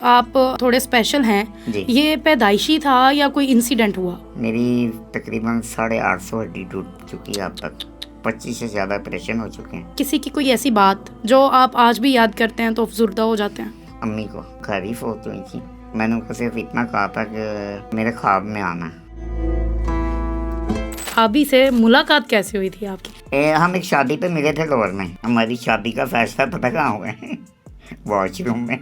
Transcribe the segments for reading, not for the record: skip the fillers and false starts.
आप थोड़े स्पेशल हैं। जी। ये पैदाइशी था या कोई इंसिडेंट हुआ? मेरी तकरीबन 850 हड्डी टूट चुकी है अब तक। 25 से ज़्यादा ऑपरेशन हो चुके हैं। किसी की कोई ऐसी बात जो आप आज भी याद करते हैं तो अफसुर्दा हो जाते हैं? अम्मी को घर ही फौत हुई थी। मैंने उनको सिर्फ इतना कहा था कि मेरे ख्वाब में आना। भाभी से मुलाकात कैसे हुई थी आपकी? हम एक शादी पे मिले थे लाहौर में। हमारी शादी का फैसला पता कहाँ हुआ है? वॉशरूम में।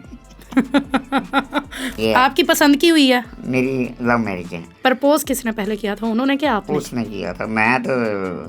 ये आपकी पसंद की हुई है? मेरी लव मैरिज है। प्रपोज किसने पहले किया था, उन्होंने क्या आपने? उसने किया था। मैं तो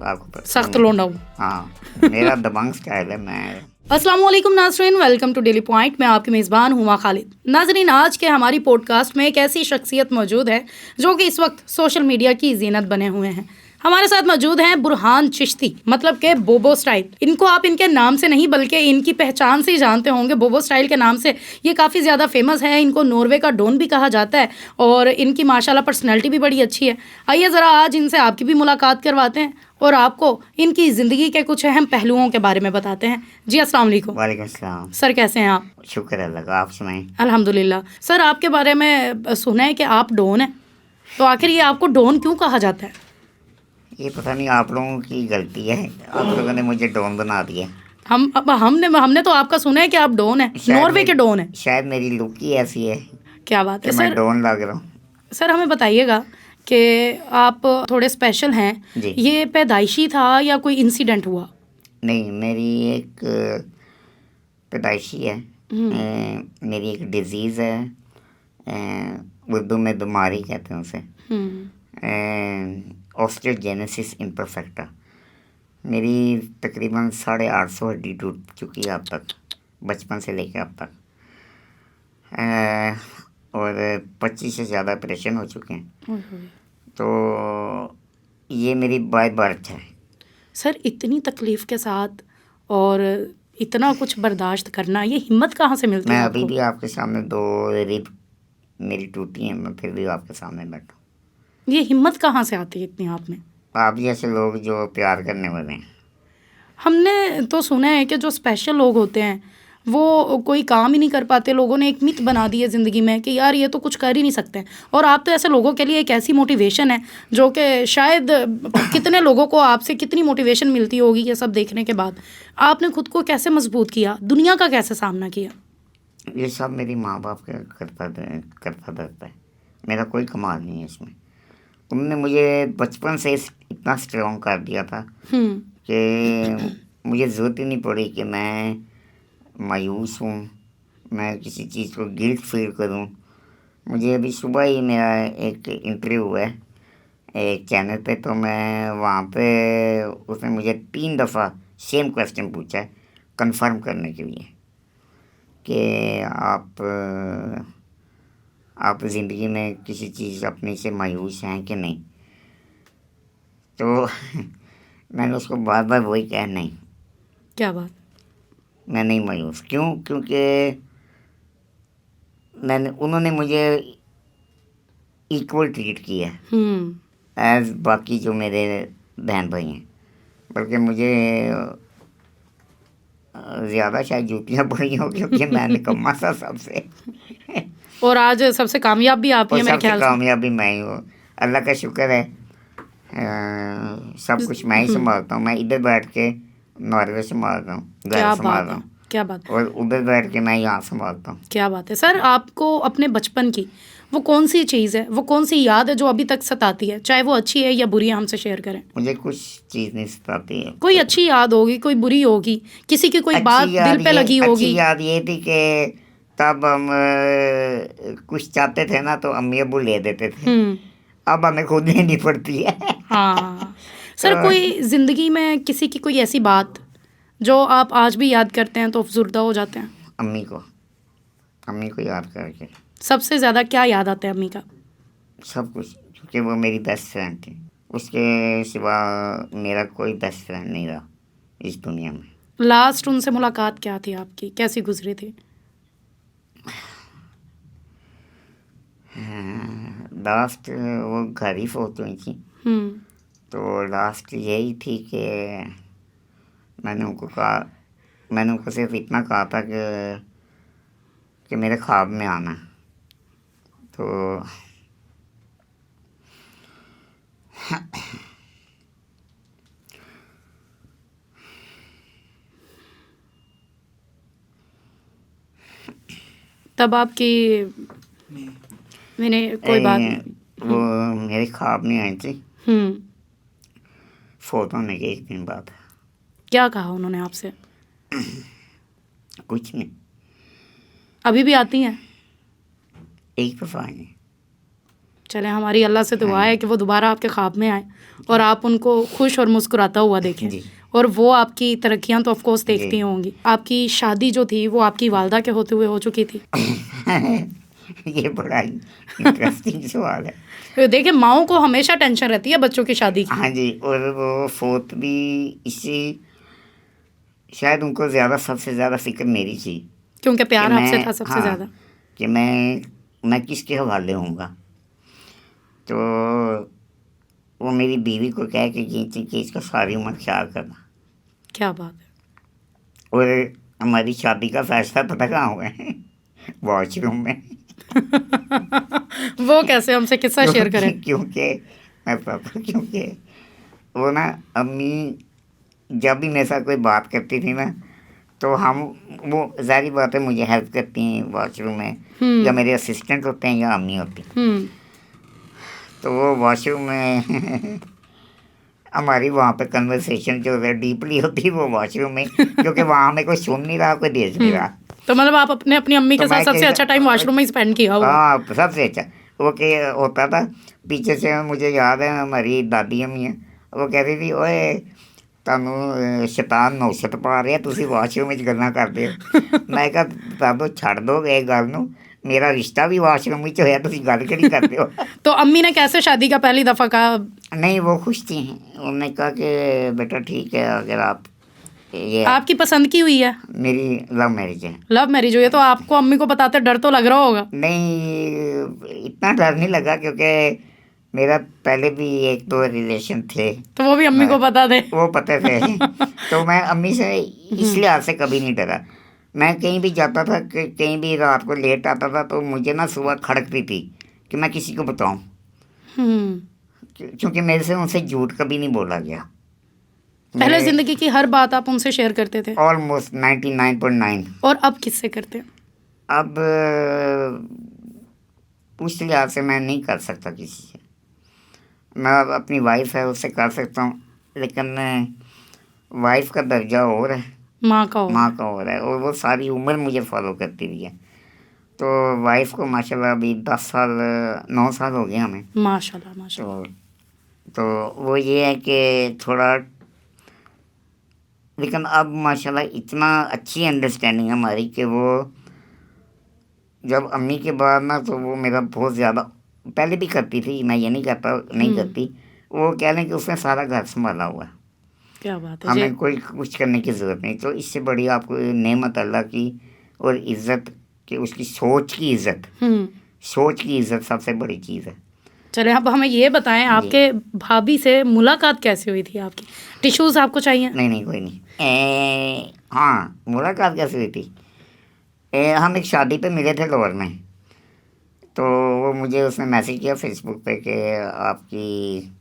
आपको सख्त लौंडा हूँ। हाँ, मेरा दबंग स्टाइल है। मैं अस्सलाम वालेकुम नाज़रीन, वेलकम टू डेली पॉइंट। मैं आपकी मेज़बान हुमा खालिद। नाज़रीन, आज के हमारी पॉडकास्ट में एक ऐसी शख्सियत मौजूद है जो कि इस वक्त सोशल मीडिया की जीनत बने हुए हैं। हमारे साथ मौजूद हैं बुरहान चिश्ती, मतलब के बोबो स्टाइल। इनको आप इनके नाम से नहीं बल्कि इनकी पहचान से ही जानते होंगे। बोबो स्टाइल के नाम से ये काफ़ी ज़्यादा फेमस है। इनको नॉर्वे का डॉन भी कहा जाता है और इनकी माशाल्लाह पर्सनैलिटी भी बड़ी अच्छी है। आइए ज़रा आज इनसे आपकी भी मुलाकात करवाते हैं और आपको इनकी ज़िंदगी के कुछ अहम पहलुओं के बारे में बताते हैं। जी अस्सलाम वालेकुम। वालेकुम सलाम। सर कैसे हैं आप? शुक्र अल्लाह का, आप सुनाएं। अल्हम्दुलिल्लाह। सर आपके बारे में सुना है कि आप डॉन हैं, तो आखिर ये आपको डॉन क्यों कहा जाता है? ये पता नहीं, आप लोगों की गलती है। आप लोगों ने मुझे डॉन बना दिया। हमने तो आपका सुना है कि आप डॉन हैं, नॉर्वे के डॉन हैं। शायद मेरी लुक ही ऐसी है क्या बात कि है मैं सर। डॉन लग रहा हूँ। सर हमें बताइएगा कि आप थोड़े स्पेशल हैं। जी। ये पैदाइशी था या कोई इंसिडेंट हुआ? नहीं, मेरी एक पैदाइशी है। मेरी एक डिजीज़ है। उर्दू में बीमारी कहते हैं उसे, ऑस्टियोजेनेसिस इम्परफेक्टा। मेरी तकरीबन 850 हड्डी टूट चुकी है अब तक, बचपन से लेकर अब तक। और 25 से ज़्यादा ऑपरेशन हो चुके हैं। तो ये मेरी बाय बर्थ है। सर इतनी तकलीफ़ के साथ और इतना कुछ बर्दाश्त करना, ये हिम्मत कहाँ से मिलती मैं है अभी आपको? भी आपके सामने 2 रिब मेरी टूटी हैं, मैं फिर भी आपके सामने बैठा हूँ। ये हिम्मत कहाँ से आती है इतनी आप में? आप जैसे लोग जो प्यार करने वाले हैं। हमने तो सुना है कि जो स्पेशल लोग होते हैं वो कोई काम ही नहीं कर पाते। लोगों ने एक मिथ बना दी है ज़िंदगी में कि यार ये तो कुछ कर ही नहीं सकते हैं। और आप तो ऐसे लोगों के लिए एक ऐसी मोटिवेशन है जो कि शायद कितने लोगों को आपसे कितनी मोटिवेशन मिलती होगी ये सब देखने के बाद। आपने खुद को कैसे मजबूत किया, दुनिया का कैसे सामना किया? ये सब मेरी माँ बाप का करता रहता है। मेरा कोई कमाल नहीं है इसमें। उन्होंने मुझे बचपन से इतना स्ट्रॉन्ग कर दिया था कि मुझे ज़रूरत ही नहीं पड़ी कि मैं मायूस हूँ, मैं किसी चीज़ को गिल्ट फील करूँ। मुझे अभी सुबह ही मेरा एक इंटरव्यू हुआ है एक चैनल पे, तो मैं वहाँ पे उसने मुझे 3 दफ़ा सेम क्वेश्चन पूछा है कंफर्म करने के लिए कि आप ज़िंदगी में किसी चीज़ अपने से मायूस हैं कि नहीं। तो मैंने उसको बार बार वही कहा, नहीं। क्या बात? मैं नहीं मायूस। क्यों? क्योंकि उन्होंने मुझे इक्वल ट्रीट किया एज बाकी जो मेरे बहन भाई हैं। बल्कि मुझे ज़्यादा शायद जूतियाँ पड़ी हों क्योंकि मैं निकम्मा था सबसे। और आज सबसे कामयाब भी आप ही और हैं मेरे सबसे ख्याल से। कामयाबी मैं ही हूँ। अल्लाह का शुक्र है। सब कुछ मैं ही संभालता हूँ। मैं इधर बैठ के नॉर्वे संभाल रहा हूँ, घर क्या संभाल बात रहा है, हूँ, क्या बात। और उधर बैठ के मैं यहाँ संभालता हूँ। क्या बात है सर। आपको अपने बचपन की वो कौन सी चीज़ है, वो कौन सी याद है जो अभी तक सताती है, चाहे वो अच्छी है या बुरी है, हमसे शेयर करें। मुझे कुछ चीज़ नहीं सताती है। कोई अच्छी याद होगी, कोई बुरी होगी, किसी की कोई बात दिल पे लगी अच्छी होगी। याद ये थी कि तब हम कुछ चाहते थे ना तो अम्मी अब्बू ले देते थे। अब हमें खुद लेनी पड़ती है। हाँ सर, तो कोई ज़िंदगी में किसी की कोई ऐसी बात जो आप आज भी याद करते हैं तो अफसुर्दा हो जाते हैं? अम्मी को याद करके सबसे ज़्यादा क्या याद आता है अम्मी का? सब कुछ, क्योंकि वो मेरी बेस्ट फ्रेंड थी। उसके सिवा मेरा कोई बेस्ट फ्रेंड नहीं रहा इस दुनिया में। लास्ट उनसे मुलाकात क्या थी आपकी, कैसी गुजरी थी? लास्ट वो घर ही फौत हुई थी। तो लास्ट यही थी कि मैंने उनको सिर्फ इतना कहा था कि मेरे ख्वाब में आना। तो तब आपकी मैंने कोई बात नहीं। वो मेरे ख्वाब में आई थी फोटो होने के एक दिन बाद। क्या कहा उन्होंने आपसे? कुछ नहीं, अभी भी आती हैं? एक दफ़ा आई। चले, हमारी अल्लाह से दुआ है कि वो दोबारा आपके ख्वाब में आए और आप उनको खुश और मुस्कुराता हुआ देखें। जी। और वो आपकी तरक्कियां तो ऑफ कोर्स देखती जी। होंगी। आपकी शादी जो थी वो आपकी वालदा के होते हुए हो चुकी थी? ये बड़ा ही इंटरेस्टिंग सवाल है। तो देखिए, माओं को हमेशा टेंशन रहती है बच्चों की शादी की। हाँ जी, और वो फोत भी इसी, शायद उनको ज़्यादा, सबसे ज़्यादा फिक्र मेरी थी क्योंकि प्यार कि आपसे मैं, था सबसे हाँ, ज़्यादा। कि मैं किसके हवाले होऊंगा। तो वो मेरी बीवी को कह के गई थी कि इसका सारी उम्र ख्याल करना। क्या बात है। और हमारी शादी का फैसला पता कहाँ हुआ है? वॉशरूम में। वो कैसे, हमसे किस्सा शेयर करें। क्योंकि वो ना, अम्मी जब भी मेरे साथ कोई बात करती थी ना, तो हम, वो ज़ाहिर बात है मुझे हेल्प करती हैं वॉशरूम में, या मेरे असिस्टेंट होते हैं या अम्मी होती हैं। तो वो वॉशरूम में हमारी वहाँ पे कन्वर्सेशन जो है डीपली होती है वो वॉशरूम में, क्योंकि वहाँ हमें कोई सुन नहीं रहा, कोई देख नहीं रहा। तो मतलब आप अपनी अम्मी तो के साथ मैं सबसे अच्छा टाइम वॉशरूम में स्पेंड किया होगा। हाँ, सबसे अच्छा। वो क्या होता था, पीछे से मुझे याद है हमारी दादी अम्मी है, वो कहती थी, ओए ਤੁਹਾਨੂੰ शैतान नौशत पा रहे हैं, तुसी वाशरूम में गल्लां करदे हो। मैं कहा दादो छड़ दो ये गल नूं, मेरा रिश्ता भी वाशरूम में होया, तुसी गल केड़ी करदे हो। तो अम्मी ने कैसे शादी का पहली दफ़ा कहा? नहीं, वो खुश थी। उन्होंने कहा कि बेटा ठीक है, अगर आप ये, आपकी पसंद की हुई है? मेरी लव मैरिज है। लव मैरिज हुई है, तो आपको अम्मी को बताते डर तो लग रहा होगा? नहीं, इतना डर नहीं लगा, क्योंकि मेरा पहले भी एक दो रिलेशन थे, तो वो भी अम्मी को पता थे? वो पता थे। तो मैं अम्मी से इस लिहाज से कभी नहीं डरा। मैं कहीं भी जाता था, कहीं भी रात को लेट आता था, तो मुझे ना सुबह खड़कती थी कि मैं किसी को बताऊं, क्योंकि मेरे से उनसे झूठ कभी नहीं बोला गया। पहले जिंदगी की हर बात आप उनसे शेयर करते थे? ऑलमोस्ट 99.9। और अब किससे करते हैं? अब उस लिहाज से मैं नहीं कर सकता किसी से। मैं अपनी वाइफ है उससे कर सकता हूँ, लेकिन वाइफ का दर्जा और है, माँ का और है, और वो सारी उम्र मुझे फॉलो करती रही है। तो वाइफ को माशाल्लाह अभी 10 साल 9 साल हो गए हमें, माशाल्लाह माशाल्लाह। तो वो ये है कि थोड़ा, लेकिन अब माशाल्लाह इतना अच्छी अंडरस्टैंडिंग हमारी कि वो जब अम्मी के बाद ना, तो वो मेरा बहुत ज़्यादा, पहले भी करती थी, मैं ये नहीं कहता नहीं करती, वो कह लें कि उसने सारा घर संभाला हुआ है। क्या बात है। हमें कोई कुछ करने की ज़रूरत नहीं। तो इससे बड़ी आपको नेमत अल्लाह की और इज़्ज़त, कि उसकी सोच की इज़्ज़त, सोच की इज़्ज़त सबसे बड़ी चीज़ है। चले, अब हमें ये बताएं, आपके भाभी से मुलाकात कैसे हुई थी आपकी? टिश्यूज़ आपको चाहिए? नहीं कोई नहीं। हाँ, मुलाकात कैसे हुई थी? हम एक शादी पे मिले थे लाहौर में, तो वो मुझे उसने मैसेज किया फेसबुक पे कि आपकी,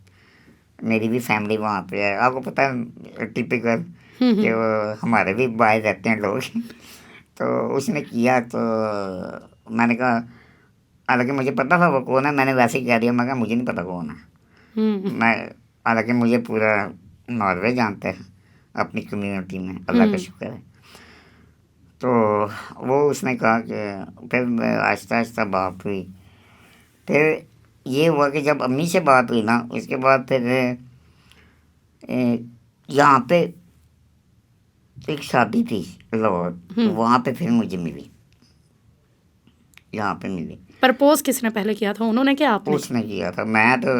मेरी भी फैमिली वहाँ पे है। आपको पता है टिपिकल कि वो हमारे भी बाहर रहते हैं लोग। तो उसने किया, तो मैंने कहा, हालांकि मुझे पता था वो कौन है, मैंने वैसे ही कह दिया, मैं कहा मुझे नहीं पता कौन है। मैं, हालांकि मुझे पूरा नॉर्वे जानते हैं अपनी कम्युनिटी में, अल्लाह का शुक्र है। तो वो उसने कहा कि, फिर आहिस्ता आहिस्ता बात हुई। फिर ये हुआ कि जब अम्मी से बात हुई ना, उसके बाद फिर यहाँ पे एक शादी थी लाहौर, वहाँ पे फिर मुझे मिली, यहाँ पे मिली। प्रपोज किसने पहले किया था, उन्होंने क्या आपने? उसने किया था। मैं तो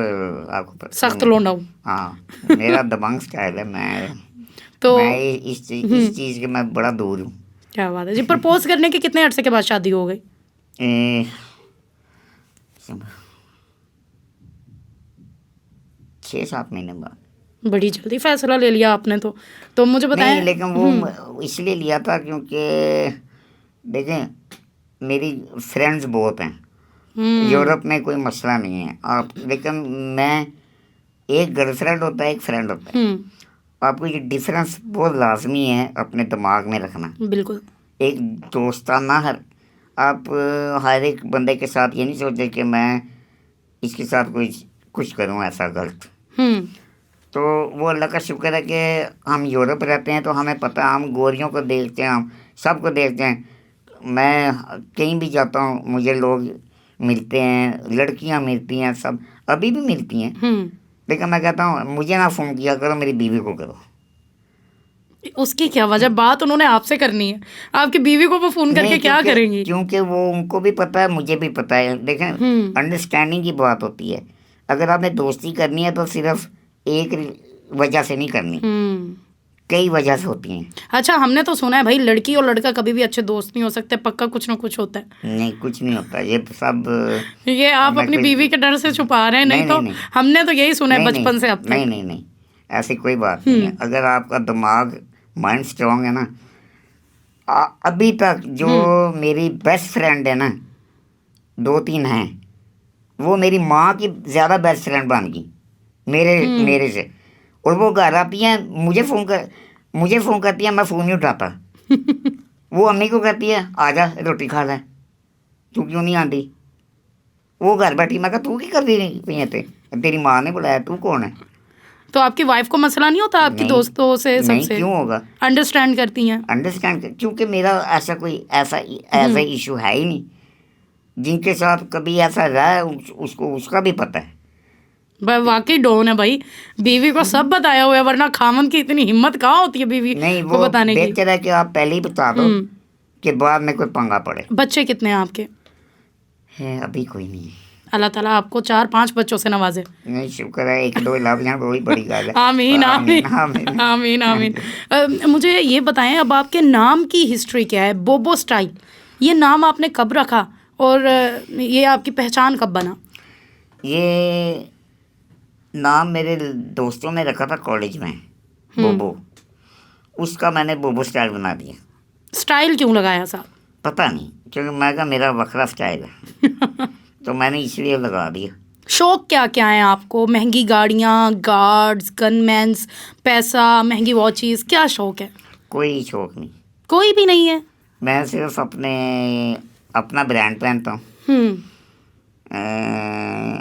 आपको सख्त लौंडा हूँ। हाँ, मेरा दबंग स्टाइल है। तो मैं इस चीज़ के मैं बड़ा दूर हूँ। क्या बात है जी। प्रपोज करने के कितने अरसे के बाद शादी हो गई? 6-7 महीने बाद। बड़ी जल्दी फैसला ले लिया आपने तो मुझे बताएं। नहीं, लेकिन वो इसलिए लिया था क्योंकि देखें, मेरी फ्रेंड्स बहुत हैं। यूरोप में कोई मसला नहीं है आप, लेकिन मैं, एक गर्लफ्रेंड होता है, एक फ्रेंड होता है। आपको ये डिफरेंस बहुत लाजमी है अपने दिमाग में रखना। बिल्कुल। एक दोस्ताना आप हर एक बंदे के साथ ये नहीं सोचे कि मैं इसके साथ कुछ करूं ऐसा गलत। तो वो अल्लाह का शुक्र है कि हम यूरोप रहते हैं, तो हमें पता है, हम गोरियों को देखते हैं, हम सबको देखते हैं। मैं कहीं भी जाता हूँ मुझे लोग मिलते हैं, लड़कियाँ मिलती हैं, सब अभी भी मिलती हैं। लेकिन मैं कहता हूँ मुझे ना फ़ोन किया करो, मेरी बीवी को करो। उसकी क्या वजह, बात उन्होंने आपसे करनी है, आपकी बीवी को वो फोन करके क्या करेंगी? क्योंकि वो, उनको भी पता है, मुझे भी पता है। देखें, अंडरस्टैंडिंग की बात होती है। अगर आपने दोस्ती करनी है तो सिर्फ एक वजह से नहीं करनी, कई वजह से होती हैं। अच्छा, हमने तो सुना है भाई लड़की और लड़का कभी भी अच्छे दोस्त नहीं हो सकते, पक्का कुछ ना कुछ होता है। नहीं, कुछ नहीं होता, ये सब ये आप अपनी बीवी के डर से छुपा रहे हैं। नहीं तो हमने तो यही सुना है बचपन से अब तक। नहीं, ऐसी कोई बात नहीं है। अगर आपका दिमाग, माइंड स्ट्रांग है ना, अभी तक जो मेरी बेस्ट फ्रेंड है ना, 2-3 हैं, वो मेरी माँ की ज़्यादा बेस्ट फ्रेंड बन गई मेरे से। और वो घर आती हैं, मुझे फ़ोन करती है, मैं फ़ोन नहीं उठाता। वो अम्मी को कहती है आजा रोटी खा ले, तू क्यों नहीं आती? वो घर बैठी, मैं कहा तू की कर रही पई है, तेरी माँ ने बुलाया, तू कौन है? तो आपकी वाइफ को मसला नहीं होता आपकी दोस्तों से? सबसे नहीं, क्यों होगा? अंडरस्टैंड करती हैं? अंडरस्टैंड, क्योंकि मेरा ऐसा इशू है ही नहीं। जिनके साथ कभी ऐसा रहा है उसको उसका भी पता है। वाकई डॉन है भाई, बीवी को सब बताया हुआ है, वरना खामन की इतनी हिम्मत कहाँ होती है बीवी को बताने की? बेहतर है कि आप पहले ही बता दो कि बाद में कोई पंगा पड़े। बच्चे कितने हैं आपके? है अभी कोई नहीं। अल्लाह ताला आपको 4-5 बच्चों से नवाजे। नहीं, शुक्र है, 1-2 लाभ यहाँ वही बड़ी गल है। आमीन आमीन आमीन आमीन आमीन। मुझे ये बताएं, अब आपके नाम की हिस्ट्री क्या है? बोबो स्टाइल, ये नाम आपने कब रखा और ये आपकी पहचान कब बना? ये नाम मेरे दोस्तों ने रखा था कॉलेज में, बोबो। उसका मैंने बोबो स्टाइल बना दिया। स्टाइल क्यों लगाया साहब? पता नहीं, क्योंकि मैं कहा मेरा वखरा स्टाइल है तो मैंने इसलिए लगा दिया। शौक क्या क्या है आपको? महंगी गाड़ियाँ, गार्ड्स, गनमैन्स, पैसा, महंगी वॉचेस, क्या शौक है? कोई शौक नहीं। कोई भी नहीं है? मैं सिर्फ अपना ब्रांड पहनता हूँ।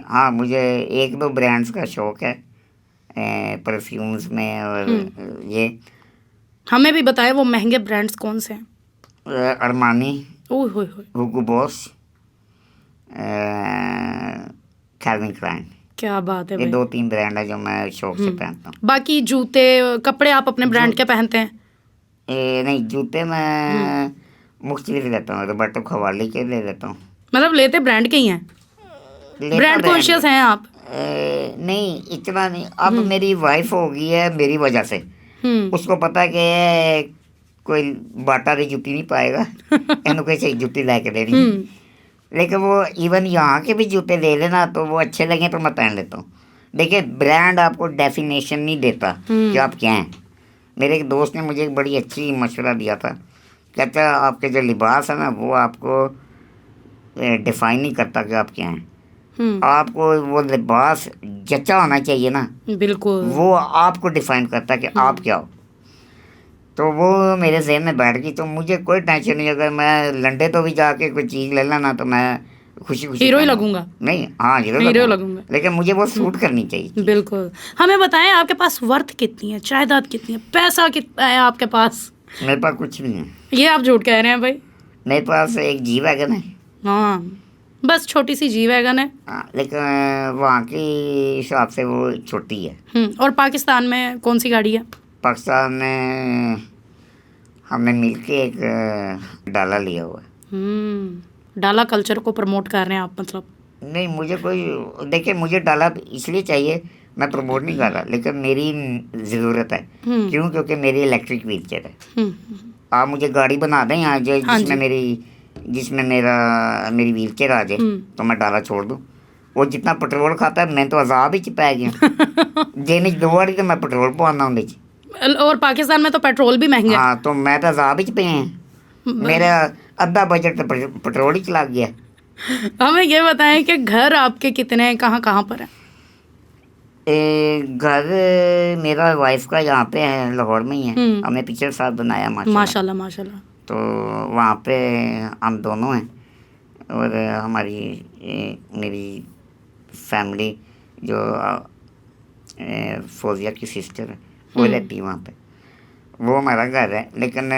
हाँ, मुझे 1-2 ब्रांड्स का शौक है, परफ्यूम्स में। और ये हमें भी बताए वो महंगे ब्रांड्स कौन से हैं? Armani, Hugo Boss, Calvin Klein. क्या बात है, ये 2-3 ब्रांड है जो मैं शौक से पहनता हूँ। बाकी जूते, कपड़े आप अपने ब्रांड के पहनते हैं? नहीं, जूते मैं मुख्तलिफ लेता हूँ, रोबर्टो खवाली के ले लेता हूँ। मतलब लेते ब्रांड के ही हैं? ब्रांड कॉन्शियस हैं आप? नहीं, इतना नहीं। अब मेरी वाइफ हो गई है मेरी वजह से, उसको पता है कि कोई बाटा की जूती नहीं पाएगा इन्हों कोई सही जूती ला के देनी। लेकिन वो इवन यहाँ के भी जूते ले लेना तो वो अच्छे लगे तो मैं पहन लेता हूँ। देखिए, ब्रांड आपको डेफिनेशन नहीं देता कि आप क्या हैं। मेरे एक दोस्त ने मुझे एक बड़ी अच्छी मशवरा दिया था, कहता आपके जो लिबास है ना वो आपको डिफाइन नहीं करता कि आप क्या हैं। आपको वो लिबास जचा होना चाहिए ना, बिल्कुल, वो आपको डिफाइन करता है कि आप क्या हो। तो वो मेरे जहन में बैठ गई, तो मुझे कोई टेंशन नहीं। अगर मैं लंडे तो भी जाके कोई चीज़ ले लेना तो मैं खुशी हीरो ही लगूंगा। नहीं, हाँ, हीरो लगूंगा, लेकिन मुझे वो सूट करनी चाहिए। बिल्कुल। हमें बताएं आपके पास वर्थ कितनी है, जायदाद कितनी है, पैसा कितना है आपके पास? मेरे पास कुछ नहीं है। ये आप झूठ कह रहे हैं भाई। मेरे पास एक जी वैगन है। हाँ, बस छोटी सी जी वैगन है। लेकिन वहाँ के हिसाब से वो छोटी है। और पाकिस्तान में कौन सी गाड़ी है? पाकिस्तान में हमने मिलके एक डाला लिया हुआ है। डाला कल्चर को प्रमोट कर रहे हैं आप मतलब? नहीं, मुझे कोई, देखिए, मुझे डाला इसलिए चाहिए, मैं प्रमोट नहीं कर रहा, लेकिन मेरी ज़रूरत है। क्यों? क्योंकि मेरी इलेक्ट्रिक व्हीलचेयर है। आप मुझे गाड़ी बना दें यहाँ जिसमें मेरी व्हीलचेयर आ जाए तो मैं डाला छोड़ दूँ। वो जितना पेट्रोल खाता है मैं तो अजाब ही पै गया देने 2 बारी तो मैं पेट्रोल पवाना उन्हें। और पाकिस्तान में तो पेट्रोल भी महंगा है। हाँ, तो मैं तो अजाब ही पे हैं। मेरा आधा बजट तो पेट्रोल ही चला गया। हमें ये बताएं कि घर आपके कितने हैं, कहाँ कहाँ पर है? घर मेरा वाइफ का यहाँ पे है, लाहौर में ही है। हमने पिछले साल बनाया माशाल्लाह माशाल्लाह। तो वहाँ पे हम दोनों हैं और हमारी मेरी फैमिली जो फौजिया की सिस्टर है वो रहती है वहाँ पे। वो हमारा घर है, लेकिन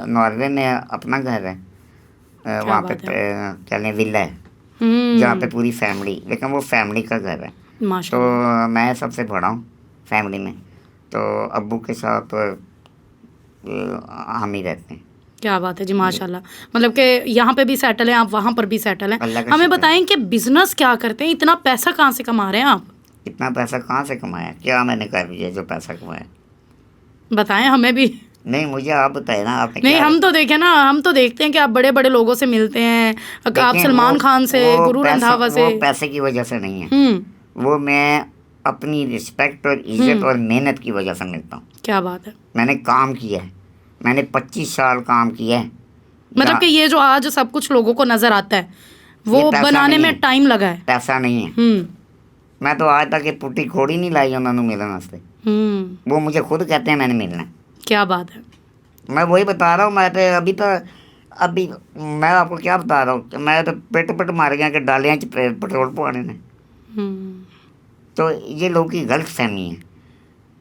नॉर्वे में अपना घर है, वहाँ पे क्या लें विला है जहाँ पे पूरी फैमिली, लेकिन वो फैमिली का घर है। तो मैं सबसे बड़ा हूँ फैमिली में, तो अब्बू के साथ हम ही रहते हैं। क्या बात है जी, माशाल्लाह। मतलब कि यहाँ पे भी सेटल हैं आप, वहाँ पर भी सेटल हैं। हमें बताएं कि बिजनेस क्या करते हैं, इतना पैसा कहाँ से कमा रहे हैं आप? इतना पैसा कहाँ से कमाया? क्या मैंने कर दिया जो पैसा कमाया? बताएं हमें भी। नहीं, मुझे आप बताए ना आपने। नहीं, हम तो देखें ना, हम तो देखते हैं कि आप बड़े बड़े लोगों से मिलते हैं, आप सलमान खान से, गुरु रंधावा से। वो पैसे की वजह से नहीं है, वो मैं अपनी रिस्पेक्ट और इज्जत और मेहनत की वजह से मिलता हूँ। क्या बात है। मैंने काम किया है, मैंने 25 साल काम किया है। मतलब कि ये जो आज सब कुछ लोगों को नजर आता है वो बनाने में टाइम लगा है, पैसा नहीं है। मैं तो आज तक पुट्टी खोड़ी नहीं लाई उन्होंने मिलने वास्ते। वो मुझे खुद कहते हैं मैंने मिलना। क्या बात है। मैं वही बता रहा हूँ। मैं तो अभी मैं आपको क्या बता रहा हूँ, मैं तो पेट मार गया कि डालियाँ पेट्रोल पवाने ने। तो ये लोगों की गलत फहमी है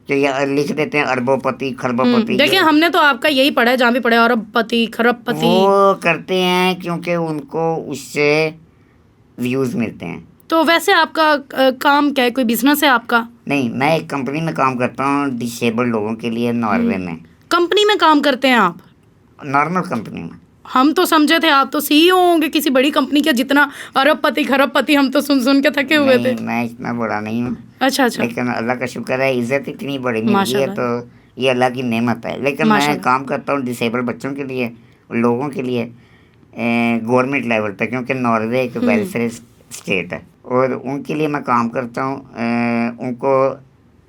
कि ये लिख देते हैं अरबोपति खरबोपति। देखिए, हमने तो आपका यही पढ़ा है, जहाँ भी पढ़ा है अरबपति खरबपति। वो करते हैं क्योंकि उनको उससे व्यूज मिलते हैं। तो वैसे आपका काम क्या है, कोई बिजनेस है आपका? नहीं, मैं एक कंपनी में काम करता हूँ डिसेबल्ड लोगों के लिए, नॉर्वे में। कंपनी में काम करते हैं आप? नॉर्मल कंपनी में। हम तो समझे थे आप तो सीईओ होंगे किसी बड़ी कंपनी के, जितना अरबपति खरबपति हम तो सुन के थके हुए थे। मैं इतना बड़ा नहीं हूँ। अच्छा। लेकिन अल्लाह का शुक्र है, इज्जत इतनी बड़ी मिल गई है, तो ये अल्लाह की नेमत है। लेकिन मैं काम करता हूँ डिसेबल्ड बच्चों के लिए, लोगों के लिए, गवर्नमेंट लेवल पे, क्योंकि नॉर्वे एक वेलफेयर स्टेट है और उनके लिए मैं काम करता हूँ। उनको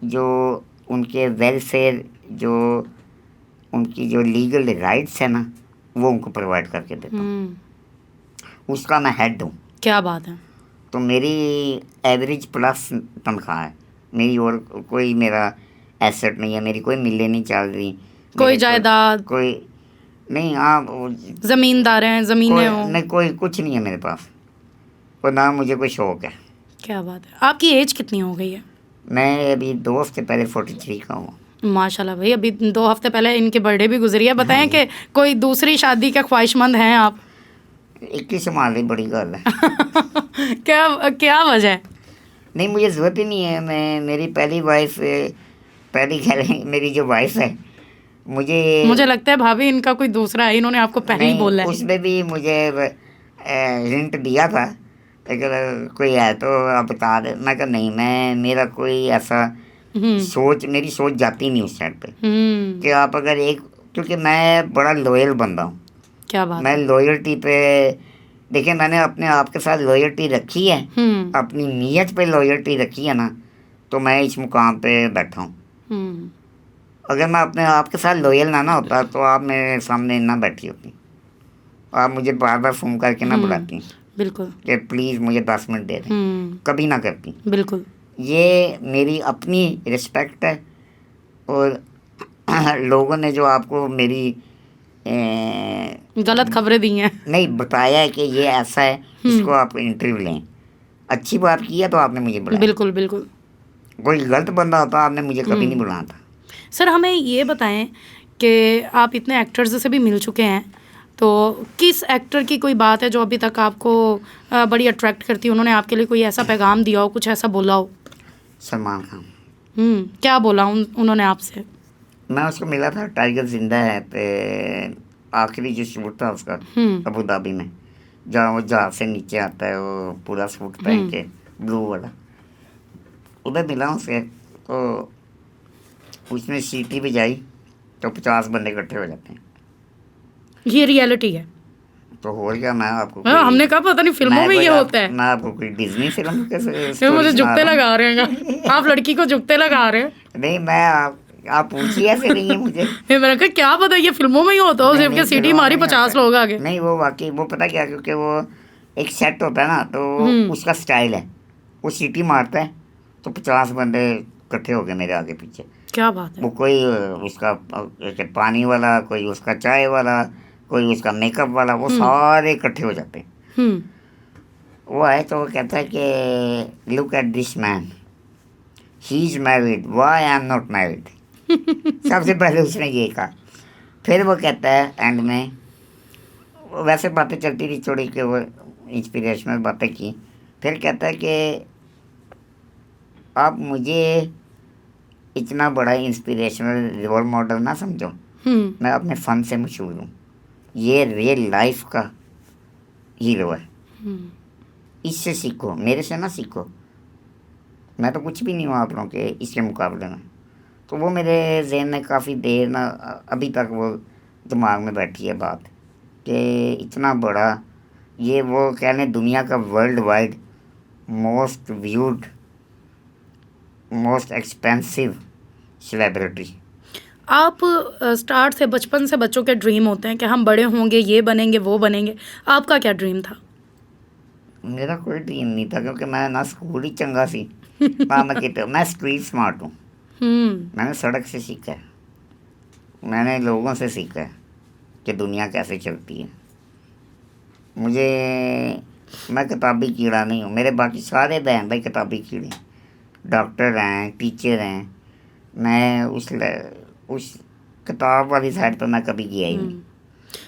जो उनके वेलफेयर, जो उनकी जो लीगल राइट्स है ना, वो उनको प्रोवाइड करके देता हूँ। उसका मैं हेड हूँ। क्या बात है। तो मेरी एवरेज प्लस तनख्वाह है मेरी, और कोई मेरा एसेट नहीं है, मेरी कोई मिले नहीं चल रही, कोई जायदाद कोई नहीं। आप जमींदार हैं, जमीनें हो? नहीं, कोई कुछ नहीं है मेरे पास, और ना मुझे कोई शौक है। क्या बात है। आपकी एज कितनी हो गई है? मैं अभी 2 हफ्ते पहले 43 का हूँ। माशाल्लाह भाई, अभी 2 हफ्ते पहले इनके बर्थडे भी गुजरी है। बताएं कि कोई दूसरी शादी का ख्वाहिशमंद हैं आप? 21 संभालनी बड़ी गल है। क्या वजह है? नहीं, मुझे ज़रूरत ही नहीं है। मेरी पहली वाइफ, मेरी जो वाइफ है, मुझे लगता है भाभी इनका कोई दूसरा है, इन्होंने आपको पहले ही बोला है। उसने भी मुझे हिंट दिया था, अगर कोई है तो आप बता दे। मैं कहा नहीं, मेरा कोई ऐसा मेरी सोच जाती नहीं उस साइड पे कि आप अगर क्योंकि मैं बड़ा लॉयल बंदा हूँ। क्या बात। मैं लॉयल्टी पे, देखिए मैंने अपने आप के साथ लॉयल्टी रखी है, अपनी नीयत पे लॉयल्टी रखी है ना, तो मैं इस मुकाम पे बैठा हूँ। अगर मैं अपने आप के साथ लॉयल ना होता तो आप मेरे सामने ना बैठी होती, आप मुझे बार बार फ़ोन करके ना बुलाती। बिल्कुल। कि प्लीज़ मुझे 10 मिनट दे दें, कभी ना करती। बिल्कुल। ये मेरी अपनी रिस्पेक्ट है, और लोगों ने जो आपको मेरी गलत खबरें दी हैं, नहीं बताया है कि ये ऐसा है, इसको आप इंटरव्यू लें, अच्छी बात की है तो आपने मुझे बुलाया। बिल्कुल बिल्कुल। कोई गलत बंदा होता आपने मुझे कभी नहीं बुलाया था। सर, हमें ये बताएं कि आप इतने एक्टर्स से भी मिल चुके हैं, तो किस एक्टर की कोई बात है जो अभी तक आपको बड़ी अट्रैक्ट करती है? उन्होंने आपके लिए कोई ऐसा पैगाम दिया हो, कुछ ऐसा बोला हो? सलमान खान। क्या बोला उन्होंने आपसे? मैं उसको मिला था टाइगर जिंदा है पे, आखिरी जो शूट था उसका अबू धाबी में, जहाँ वो जहाज से नीचे आता है, वो पूरा सूट पहन के ब्लू वाला, उधर मिला उसके। तो उसने सीटी भी जाई तो 50 बंदे इकट्ठे हो जाते हैं। ये रियलिटी है। तो हो गया। मैं आपको हमने कहा पता नहीं फिल्मों में ये होता है। मैं आपको कोई डिज्नी फिल्म कैसे मुझे जुगते लगा रहे हैं आप लड़की को जुगते लगा रहे हैं। नहीं, मैं आप पूछिए ऐसे नहीं है मुझे। फिर मैंने कहा क्या पता ये फिल्मों में ही होता हो, सिर्फ नहीं, के सीटी फिल्मों मारी में नहीं 50 होता। लोग आगे। नहीं वो वाकई वो पता क्या, क्योंकि वो एक सेट होता है ना, तो उसका स्टाइल है, वो सीटी मारता है तो 50 बंदे इकट्ठे हो गए मेरे आगे पीछे। क्या बात है। वो कोई उसका पानी वाला, कोई उसका चाय वाला, कोई उसका मेकअप वाला, वो सारे इकट्ठे हो जाते हैं। हम्म वो आए तो वो कहता है कि look at this man, he is married, why I am not married. सबसे पहले उसने ये कहा। फिर वो कहता है एंड में, वैसे बातें चलती थी थोड़ी कि वो इंस्पिरेशनल बातें की। फिर कहता है कि आप मुझे इतना बड़ा इंस्पिरेशनल रोल मॉडल ना समझो, मैं अपने फ़न से मशहूर हूँ, ये रियल लाइफ का हीरो है, इससे सीखो, मेरे से ना सीखो, मैं तो कुछ भी नहीं हूँ आप लोगों के इसके मुकाबले में। तो वो मेरे जहन में काफ़ी देर ना, अभी तक वो दिमाग में बैठी है बात कि इतना बड़ा, ये वो कह लें दुनिया का world wide most viewed, most expensive celebrity. आप स्टार्ट से बचपन से बच्चों के ड्रीम होते हैं कि हम बड़े होंगे, ये बनेंगे, वो बनेंगे। आपका क्या ड्रीम था? मेरा कोई ड्रीम नहीं था, क्योंकि मैं ना स्कूल ही चंगा सी ना मैं स्ट्रीट स्मार्ट हूँ। मैंने सड़क से सीखा है, मैंने लोगों से सीखा है कि दुनिया कैसे चलती है। मुझे, मैं किताबी कीड़ा नहीं हूँ, मेरे बाकी सारे बहन भाई किताबी कीड़े, डॉक्टर हैं, टीचर हैं। मैं उस किताब वाली साइड पर मैं कभी गया ही नहीं।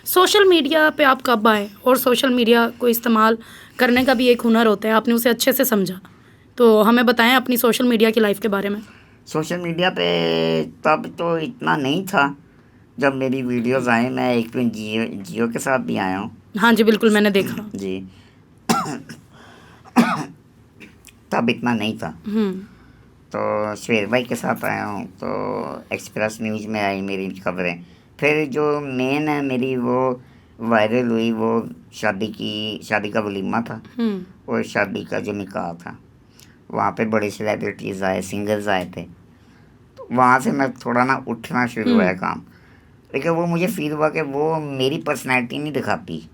सोशल मीडिया पे आप कब आए, और सोशल मीडिया को इस्तेमाल करने का भी एक हुनर होता है, आपने उसे अच्छे से समझा, तो हमें बताएं अपनी सोशल मीडिया की लाइफ के बारे में। सोशल मीडिया पे तब तो इतना नहीं था जब मेरी वीडियोस आए। मैं एक दिन जियो के साथ भी आया हूँ। हाँ जी बिल्कुल, मैंने देखा। जी तब इतना नहीं था। तो शेर भाई के साथ आया हूँ, तो एक्सप्रेस न्यूज़ में आई मेरी खबरें। फिर जो मेन है मेरी वो वायरल हुई, वो शादी का वलीमा था, और शादी का जो निकाह था, वहाँ पे बड़े सेलिब्रिटीज़ आए, सिंगर्स आए थे। तो वहाँ से मैं थोड़ा ना उठना शुरू हुआ काम। लेकिन वो मुझे फील हुआ कि वो मेरी पर्सनैलिटी नहीं दिखाती।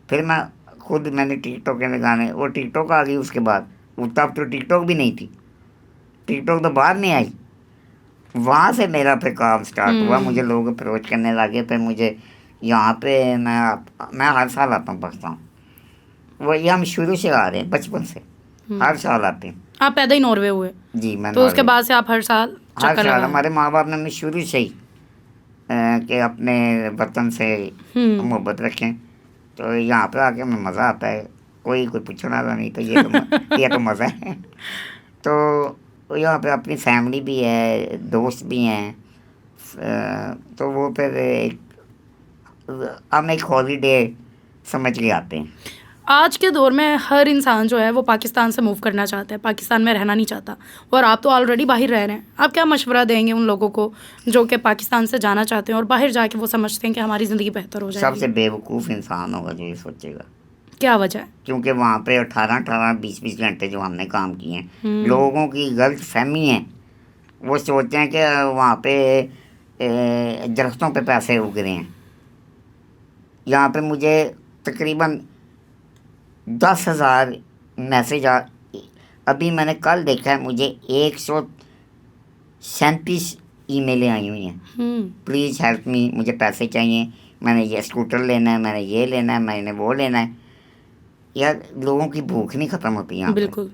फिर मैंने टिकटॉक के लगाने, वो टिकटॉक आ गई उसके बाद। तब तो टिकटॉक भी नहीं थी, टिकटॉक तो बाद में आई। वहाँ से मेरा फिर काम स्टार्ट हुआ, मुझे लोग अप्रोच करने लगे। फिर मुझे यहाँ पे मैं हर साल आता हूँ पाकिस्तान। वही हम शुरू से आ रहे हैं, बचपन से हर साल आते हैं। आप पैदा ही नॉर्वे हुए? जी मैं तो उसके बाद से आप हर साल हर चक्कर साल लगा? हमारे माँ बाप ने हमें शुरू से ही कि अपने वतन से मोहब्बत रखें। तो यहाँ पे आके हमें मज़ा आता है, कोई पूछने वाला नहीं, तो ये तो मज़ा है। तो यहाँ पे अपनी फैमिली भी है, दोस्त भी हैं। तो वो फिर हम एक हॉलीडे समझ के आते हैं। आज के दौर में हर इंसान जो है वो पाकिस्तान से मूव करना चाहता है, पाकिस्तान में रहना नहीं चाहता, और आप तो ऑलरेडी बाहर रह रहे हैं। आप क्या मशवरा देंगे उन लोगों को जो कि पाकिस्तान से जाना चाहते हैं और बाहर जाके वो समझते हैं कि हमारी ज़िंदगी बेहतर हो जाएगी? सबसे बेवकूफ़ इंसान होगा जो ये सोचेगा। क्या वजह है? क्योंकि वहाँ पे 18-18, 20-20 घंटे जो हमने काम किए हैं, लोगों की गलत फहमी है। वो सोचते हैं कि वहाँ पे दरख्तों पे पैसे उग रहे हैं। यहाँ पे मुझे तकरीबन 10,000 मैसेज अभी मैंने कल देखा है, मुझे 137 ईमेलें आई हुई हैं। प्लीज़ हेल्प मी, मुझे पैसे चाहिए, मैंने ये स्कूटर लेना है, मैंने ये लेना है, मैंने वो लेना है। यार लोगों की भूख नहीं ख़त्म होती यहाँ। बिल्कुल।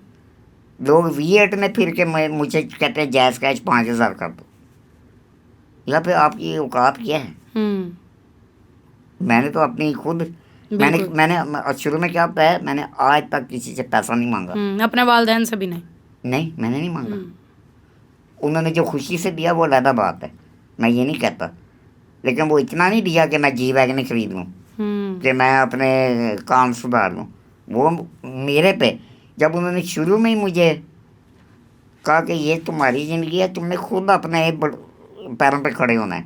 लोग V8 में फिर के मुझे कहते हैं जैज़ कैश 5,000 कर दो। यहाँ पे आपकी औकात क्या है? मैंने तो अपनी खुद मैंने शुरू में क्या होता है, मैंने आज तक किसी से पैसा नहीं मांगा। अपने वालिदैन से भी नहीं? नहीं, मैंने नहीं मांगा। उन्होंने जो खुशी से दिया वो अलग बात है, मैं ये नहीं कहता। लेकिन वो इतना नहीं दिया कि मैं जी वैगन खरीद लूँ, कि मैं अपने काम सुधार लूँ। वो मेरे पे जब उन्होंने शुरू में ही मुझे कहा कि ये तुम्हारी ज़िंदगी है, तुमने खुद अपने पैरों पे खड़े होना है,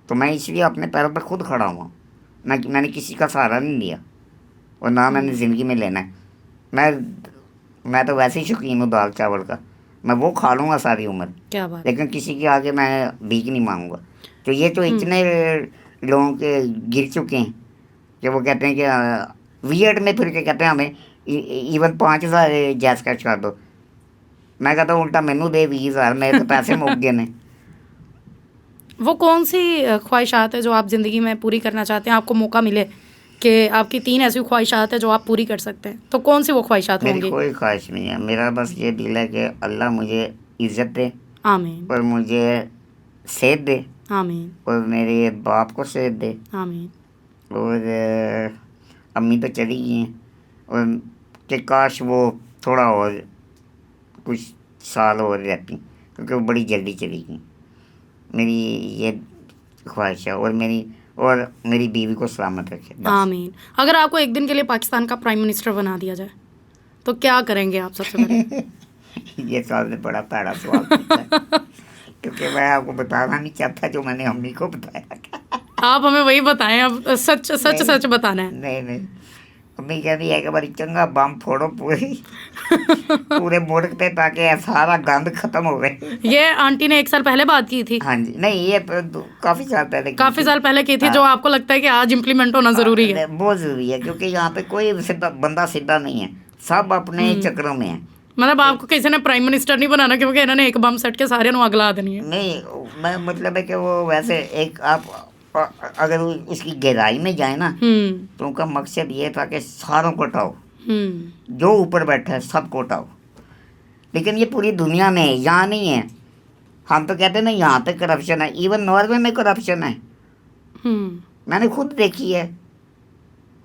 तो मैं इसलिए अपने पैरों पे खुद खड़ा हुआ। मैंने किसी का सहारा नहीं लिया, और ना मैंने ज़िंदगी में लेना है। मैं तो वैसे ही शौकीन हूँ दाल चावल का। मैं वो खा लूँगा सारी उम्र, क्या बात। लेकिन किसी के आगे मैं भीख नहीं मांगूंगा। तो ये तो इतने लोगों के गिर चुके हैं कि वो कहते हैं कि वियर्ड में फिर के कहते हैं हमें इवन 5,000 जैस कैश कर दो। मैं कहता हूँ उल्टा मैनू दे 20,000, मेरे तो पैसे मुक गए ने। वो कौन सी ख्वाहिशात है जो आप ज़िंदगी में पूरी करना चाहते हैं, आपको मौका मिले कि आपकी 3 ऐसी ख्वाहिशात है जो आप पूरी कर सकते हैं, तो कौन सी वो ख्वाहिशात मेरी होंगी? कोई ख्वाहिश नहीं है, मेरा बस ये दिल है कि अल्लाह मुझे इज़्ज़त दे आमीन और मुझे सेहत दे आमीन और मेरे बाप को सेहत दे। आमीन। और अम्मी तो चली गई हैं, और कि काश वो थोड़ा और कुछ साल और रहती, क्योंकि वो बड़ी जल्दी चली गई। मेरी ये ख्वाहिश है, और मेरी बीवी को सलामत रखे बस। आमीन। अगर आपको एक दिन के लिए पाकिस्तान का प्राइम मिनिस्टर बना दिया जाए तो क्या करेंगे आप सबसे पहले? ये सबसे बड़ा पैड़ा सवाल पूछा है, क्योंकि मैं आपको बताना नहीं चाहता जो मैंने अम्मी को बताया। आप हमें वही बताएं, अब सच सच नहीं, सच बताना है। नहीं अम्मी कहती है कि बारी चंगा बम फोड़ो पूरे मुल्क पे, ताकि ये सारा गंद खत्म हो गए। ये आंटी ने 1 साल पहले बात की थी। हाँ जी, नहीं ये काफी साल पहले की काफी थी। साल पहले की थी, जो आपको लगता है कि आज इम्प्लीमेंट होना जरूरी है? बहुत जरूरी है, क्योंकि यहाँ पे कोई बंदा सीधा नहीं है, सब अपने चक्रों में है। मतलब आपको किसी ने प्राइम मिनिस्टर नहीं बनाना क्योंकि इन्होंने एक बम सेट के सारे नु अगला देनी है? नहीं, मैं मतलब है कि वो वैसे एक आप अगर उसकी गहराई में जाए ना, तो उनका मकसद ये था कि सारों को हटाओ, जो ऊपर बैठा है सबको हटाओ। लेकिन ये पूरी दुनिया में है, यहाँ नहीं है। हम तो कहते हैं ना यहाँ पे करप्शन है, इवन नॉर्वे में करप्शन है। मैंने खुद देखी है,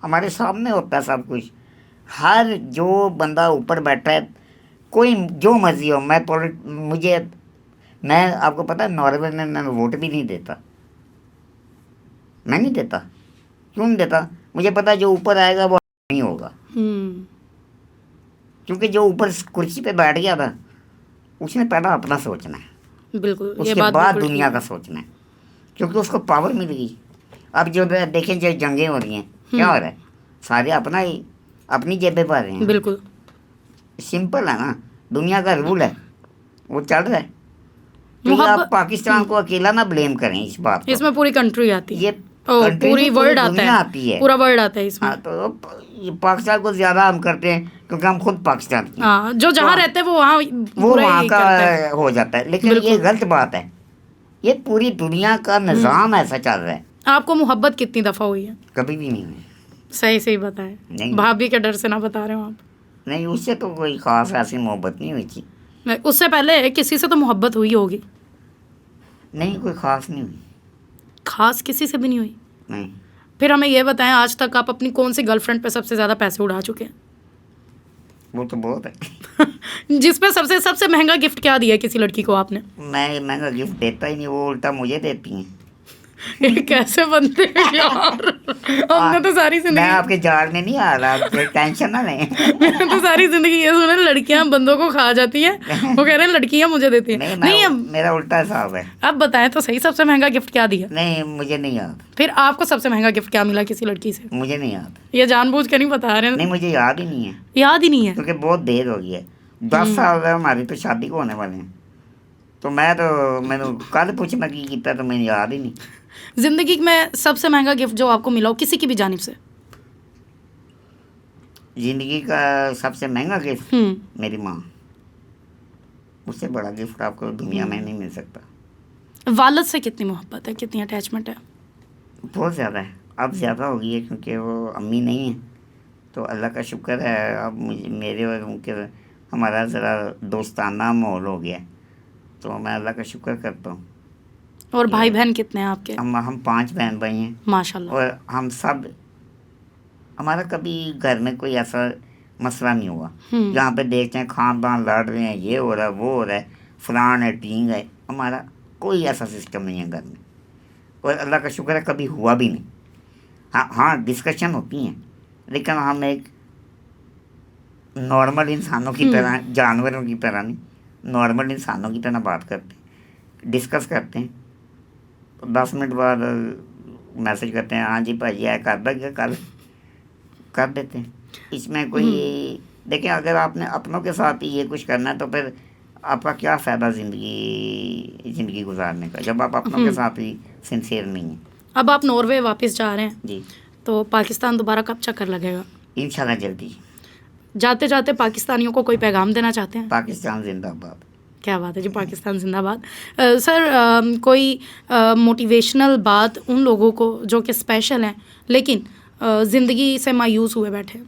हमारे सामने होता है सब कुछ। हर जो बंदा ऊपर बैठा है, कोई जो मर्जी हो, मैं आपको पता है नॉर्वे में मैं वोट भी नहीं देता। मैं नहीं देता। क्यों नहीं देता? मुझे पता है जो ऊपर आएगा वो नहीं होगा, क्योंकि जो ऊपर कुर्सी पे बैठ गया था उसने पहला अपना सोचना है, बिल्कुल, ये उसके बात बाद बिल्कुल दुनिया ठीक का सोचना है, क्योंकि उसको पावर मिल गई। अब जो देखें जो जंगें हो रही हैं, क्या हो रहा है? सारे अपनी जेबें पा रहे है। हैं। बिल्कुल सिंपल है ना, दुनिया का रूल है, वो चल रहा है। तो आप पाकिस्तान को अकेला ना ब्लेम करें इस बात को। इसमें पूरी कंट्री आती है, ये पूरी वर्ल्ड आता है, पूरा वर्ल्ड आता है इसमें। हाँ, तो ये पाकिस्तान को ज्यादा हम करते हैं क्योंकि हम खुद पाकिस्तान के हैं। हाँ, जो जहाँ रहते हैं वो वहाँ का हो जाता है, लेकिन ये गलत बात है। ये पूरी दुनिया का निज़ाम ऐसा चल रहा है। आपको मोहब्बत कितनी दफ़ा हुई है? कभी भी नहीं हुई। सही बताएं, भाभी के डर से ना बता रहे हो आप? नहीं, उससे तो कोई खास ऐसी मोहब्बत नहीं हुई थी। उससे पहले किसी से तो मोहब्बत हुई होगी? नहीं, कोई खास नहीं हुई। खास किसी से भी नहीं हुई? नहीं। फिर हमें ये बताएं, आज तक आप अपनी कौन सी गर्लफ्रेंड पे सबसे ज़्यादा पैसे उड़ा चुके हैं? वो तो बहुत है। जिस पे सबसे महंगा गिफ्ट क्या दिया है किसी लड़की को आपने? मैं महंगा गिफ्ट देता ही नहीं, वो उल्टा मुझे देती हैं। कैसे बनते हैं यार? हमने तो सारी जिंदगी, मैं आपके जाल में नहीं आ रहा, टेंशन ना लें। मैंने तो सारी जिंदगी ये सुना लड़कियां बंदों को खा जाती हैं, वो कह रहे हैं लड़कियां मुझे देती हैं। नहीं, मेरा उल्टा हिसाब है। अब बताएं तो सही, सबसे महंगा गिफ्ट क्या दिया? नहीं, मुझे नहीं याद। फिर आपको सबसे महंगा गिफ्ट क्या मिला किसी लड़की से? मुझे नहीं याद। ये जानबूझ के नहीं बता रहे हैं? नहीं, मुझे याद ही नहीं है। याद ही नहीं है क्योंकि बहुत देर हो गई है, 10 साल हमारी तो शादी को होने वाले हैं। तो मैंने कल पूछना की किया, तो मैंने याद ही नहीं। जिंदगी में सबसे महंगा गिफ्ट जो आपको मिला हो किसी की भी जानिब से? जिंदगी का सबसे महंगा गिफ्ट मेरी माँ। उससे बड़ा गिफ्ट आपको दुनिया में नहीं मिल सकता। वालिद से कितनी मोहब्बत है, कितनी अटैचमेंट है? बहुत ज़्यादा है, अब ज़्यादा हो गई है, क्योंकि वो अम्मी नहीं है। तो अल्लाह का शुक्र है, अब मेरे और उनके हमारा ज़रा दोस्ताना माहौल हो गया, तो मैं अल्लाह का शुक्र करता हूँ। और भाई बहन कितने हैं आपके? हम 5 बहन भाई हैं माशाल्लाह। और हम सब, हमारा कभी घर में कोई ऐसा मसला नहीं हुआ जहाँ पे देखते हैं खानदान लड़ रहे हैं, ये हो रहा है, वो हो रहा है, फलान है, टींग है। हमारा कोई ऐसा सिस्टम नहीं है घर में, और अल्लाह का शुक्र है कभी हुआ भी नहीं। हाँ डिस्कशन होती हैं, लेकिन हम एक नॉर्मल इंसानों की तरह, जानवरों की तरह नहीं, नॉर्मल इंसानों की तरह बात करते हैं, डिस्कस करते हैं। 10 मिनट बाद मैसेज करते हैं, हाँ जी भाजी आया कर देंगे, कल कर देते हैं। इसमें कोई देखिए, अगर आपने अपनों के साथ ही ये कुछ करना है तो फिर आपका क्या फ़ायदा ज़िंदगी गुजारने का जब आप अपनों के साथ ही सिंसियर नहीं हैं। अब आप नॉर्वे वापस जा रहे हैं, जी, तो पाकिस्तान दोबारा कब चक्कर लगेगा? इंशाल्लाह जल्दी। जाते जाते पाकिस्तानियों को कोई पैगाम देना चाहते हैं? पाकिस्तान जिंदाबाद। क्या बात है जी, पाकिस्तान जिंदाबाद। सर, कोई मोटिवेशनल बात उन लोगों को जो कि स्पेशल हैं लेकिन ज़िंदगी से मायूस हुए बैठे?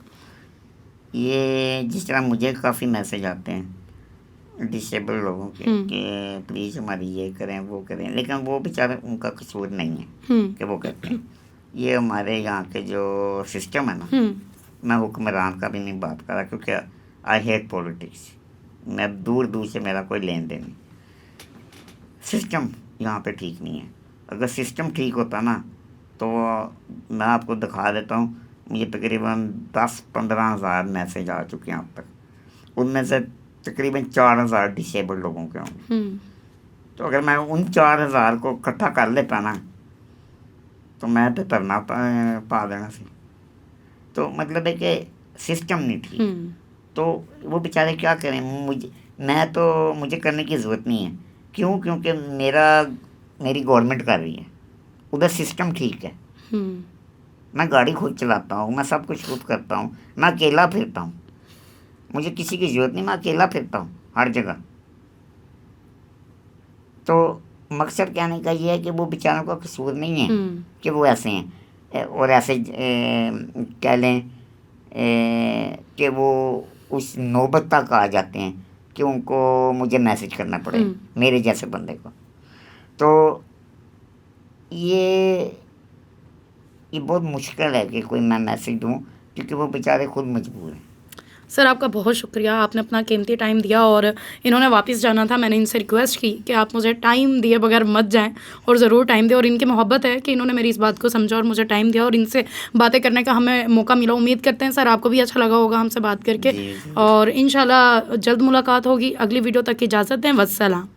ये जिस तरह मुझे काफ़ी मैसेज आते हैं डिसेबल लोगों के कि प्लीज़ हमारी ये करें वो करें, लेकिन वो बेचारे उनका कसूर नहीं है कि वो करते हैं। ये हमारे यहाँ के जो सिस्टम है ना, मैं हुक्मरान का भी नहीं बात कर रहा क्योंकि आई हेट पॉलिटिक्स। मैं दूर से मेरा कोई लेन देन नहीं। सिस्टम यहाँ पे ठीक नहीं है। अगर सिस्टम ठीक होता ना तो मैं आपको दिखा देता हूँ, मुझे तकरीबन 10-15 हज़ार मैसेज आ चुके हैं अब तक। उनमें से तकरीबन 4,000 डिसेबल लोगों के होंगे। तो अगर मैं उन 4,000 को इकट्ठा कर लेता ना तो मैं तो तरना पा देना सी। तो मतलब है कि सिस्टम नहीं ठीक, तो वो बेचारे क्या करें। मुझे करने की ज़रूरत नहीं है। क्यों? क्योंकि मेरी गवर्नमेंट कर रही है, उधर सिस्टम ठीक है। मैं गाड़ी खुद चलाता हूँ, मैं सब कुछ खुद करता हूँ, मैं अकेला फिरता हूँ, मुझे किसी की ज़रूरत नहीं, मैं अकेला फिरता हूँ हर जगह। तो मकसद कहने का ये है कि वो बेचारों का कसूर नहीं है कि वो ऐसे हैं और ऐसे कह लें कि वो उस नौबत तक आ जाते हैं कि उनको मुझे मैसेज करना पड़े मेरे जैसे बंदे को। तो ये बहुत मुश्किल है कि कोई मैं मैसेज दूँ क्योंकि वो बेचारे खुद मजबूर हैं। सर, आपका बहुत शुक्रिया, आपने अपना कीमती टाइम दिया और इन्होंने वापस जाना था। मैंने इनसे रिक्वेस्ट की कि आप मुझे टाइम दिए बगैर मत जाएं और ज़रूर टाइम दें, और इनकी मोहब्बत है कि इन्होंने मेरी इस बात को समझा और मुझे टाइम दिया और इनसे बातें करने का हमें मौका मिला। उम्मीद करते हैं सर आपको भी अच्छा लगा होगा हमसे बात करके, और इंशाल्लाह जल्द मुलाकात होगी। अगली वीडियो तक की इजाज़त दें। वस्सलाम।